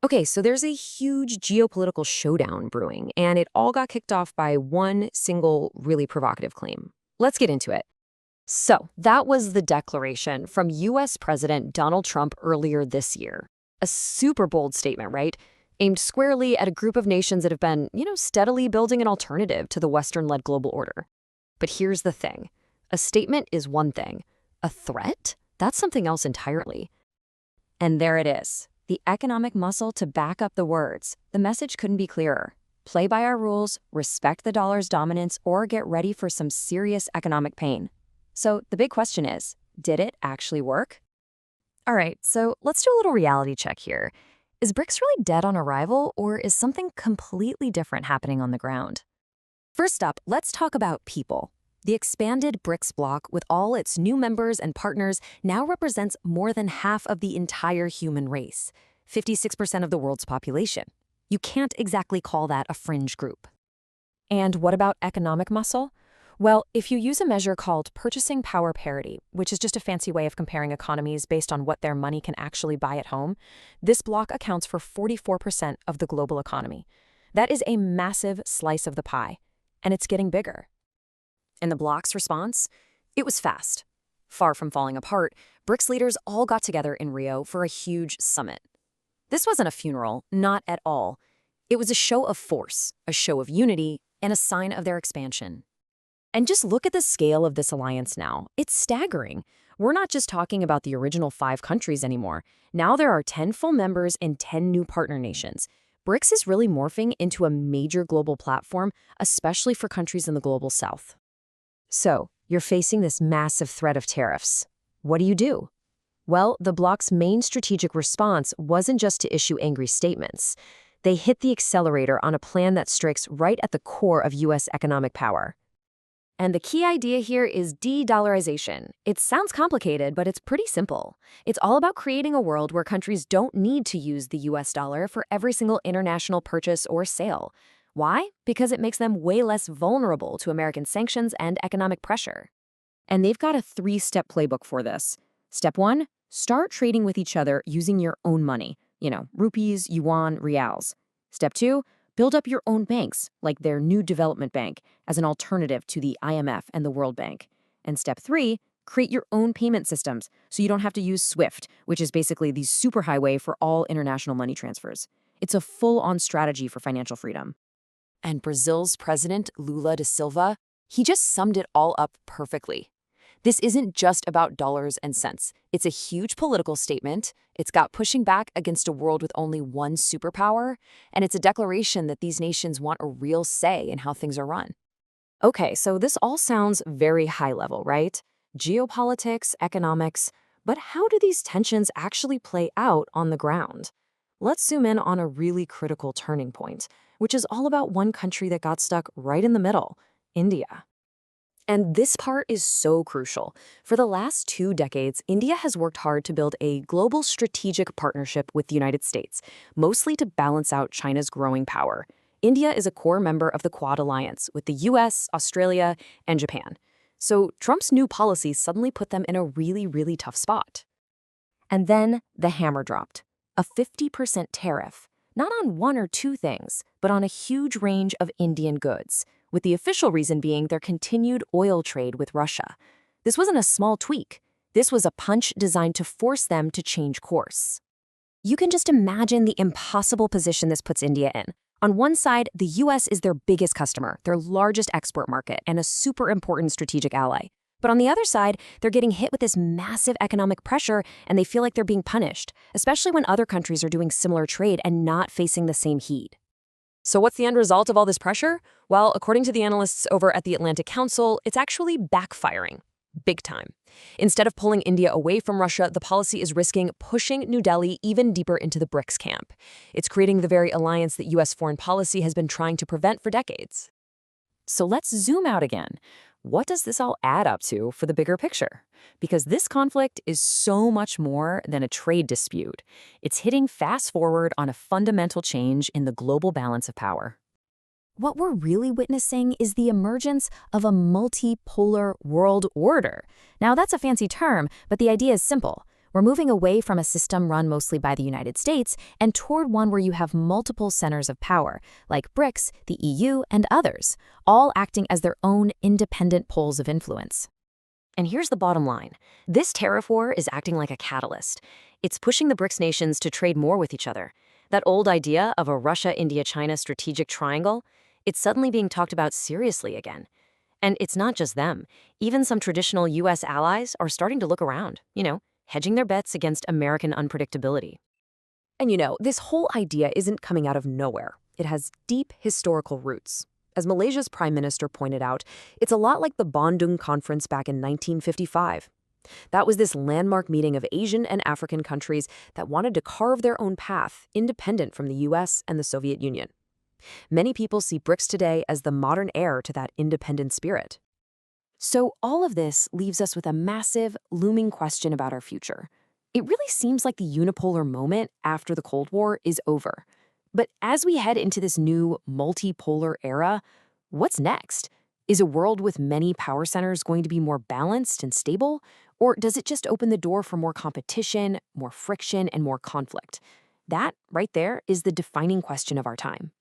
Okay, so there's a huge geopolitical showdown brewing, and it all got kicked off by one single really provocative claim. Let's get into it. So, that was the declaration from US President Donald Trump earlier this year. A super bold statement, right? Aimed squarely at a group of nations that have been, steadily building an alternative to the Western-led global order. But here's the thing. A statement is one thing. A threat? That's something else entirely. And there it is. The economic muscle to back up the words. The message couldn't be clearer. Play by our rules, respect the dollar's dominance, or get ready for some serious economic pain. So the big question is, did it actually work? All right, so let's do a little reality check here. Is BRICS really dead on arrival, or is something completely different happening on the ground? First up, let's talk about people. The expanded BRICS bloc, with all its new members and partners, now represents more than half of the entire human race, 56% of the world's population. You can't exactly call that a fringe group. And what about economic muscle? Well, if you use a measure called purchasing power parity, which is just a fancy way of comparing economies based on what their money can actually buy at home, this bloc accounts for 44% of the global economy. That is a massive slice of the pie, and it's getting bigger. And the bloc's response? It was fast. Far from falling apart, BRICS leaders all got together in Rio for a huge summit. This wasn't a funeral, not at all. It was a show of force, a show of unity, and a sign of their expansion. And just look at the scale of this alliance now. It's staggering. We're not just talking about the original 5 countries anymore. Now there are 10 full members and 10 new partner nations. BRICS is really morphing into a major global platform, especially for countries in the global south. So, you're facing this massive threat of tariffs. What do? Well, the bloc's main strategic response wasn't just to issue angry statements. They hit the accelerator on a plan that strikes right at the core of U.S. economic power. And the key idea here is de-dollarization. It sounds complicated, but it's pretty simple. It's all about creating a world where countries don't need to use the U.S. dollar for every single international purchase or sale. Why? Because it makes them way less vulnerable to American sanctions and economic pressure. And they've got a 3-step playbook for this. Step 1, start trading with each other using your own money. Rupees, yuan, reals. Step 2, build up your own banks, like their new development bank, as an alternative to the IMF and the World Bank. And step 3, create your own payment systems so you don't have to use SWIFT, which is basically the superhighway for all international money transfers. It's a full-on strategy for financial freedom. And Brazil's president, Lula da Silva, he just summed it all up perfectly. This isn't just about dollars and cents. It's a huge political statement. It's got pushing back against a world with only one superpower, and it's a declaration that these nations want a real say in how things are run. Okay, so this all sounds very high level, right? Geopolitics, economics, but how do these tensions actually play out on the ground? Let's zoom in on a really critical turning point, which is all about one country that got stuck right in the middle, India. And this part is so crucial. For the last 2 decades, India has worked hard to build a global strategic partnership with the United States, mostly to balance out China's growing power. India is a core member of the Quad Alliance with the US, Australia, and Japan. So Trump's new policies suddenly put them in a really, really tough spot. And then the hammer dropped. A 50% tariff, not on 1 or 2 things, but on a huge range of Indian goods, with the official reason being their continued oil trade with Russia. This wasn't a small tweak. This was a punch designed to force them to change course. You can just imagine the impossible position this puts India in. On one side, the US is their biggest customer, their largest export market, and a super important strategic ally. But on the other side, they're getting hit with this massive economic pressure, and they feel like they're being punished, especially when other countries are doing similar trade and not facing the same heat. So what's the end result of all this pressure? Well, according to the analysts over at the Atlantic Council, it's actually backfiring. Big time. Instead of pulling India away from Russia, the policy is risking pushing New Delhi even deeper into the BRICS camp. It's creating the very alliance that U.S. foreign policy has been trying to prevent for decades. So let's zoom out again. What does this all add up to for the bigger picture? Because this conflict is so much more than a trade dispute. It's hitting fast forward on a fundamental change in the global balance of power. What we're really witnessing is the emergence of a multipolar world order. Now, that's a fancy term, but the idea is simple. We're moving away from a system run mostly by the United States and toward one where you have multiple centers of power, like BRICS, the EU, and others, all acting as their own independent poles of influence. And here's the bottom line. This tariff war is acting like a catalyst. It's pushing the BRICS nations to trade more with each other. That old idea of a Russia-India-China strategic triangle, it's suddenly being talked about seriously again. And it's not just them. Even some traditional U.S. allies are starting to look around, hedging their bets against American unpredictability. And this whole idea isn't coming out of nowhere. It has deep historical roots. As Malaysia's prime minister pointed out, it's a lot like the Bandung Conference back in 1955. That was this landmark meeting of Asian and African countries that wanted to carve their own path, independent from the US and the Soviet Union. Many people see BRICS today as the modern heir to that independent spirit. So all of this leaves us with a massive, looming question about our future. It really seems like the unipolar moment after the Cold War is over. But as we head into this new multipolar era, what's next? Is a world with many power centers going to be more balanced and stable? Or does it just open the door for more competition, more friction, and more conflict? That, right there, is the defining question of our time.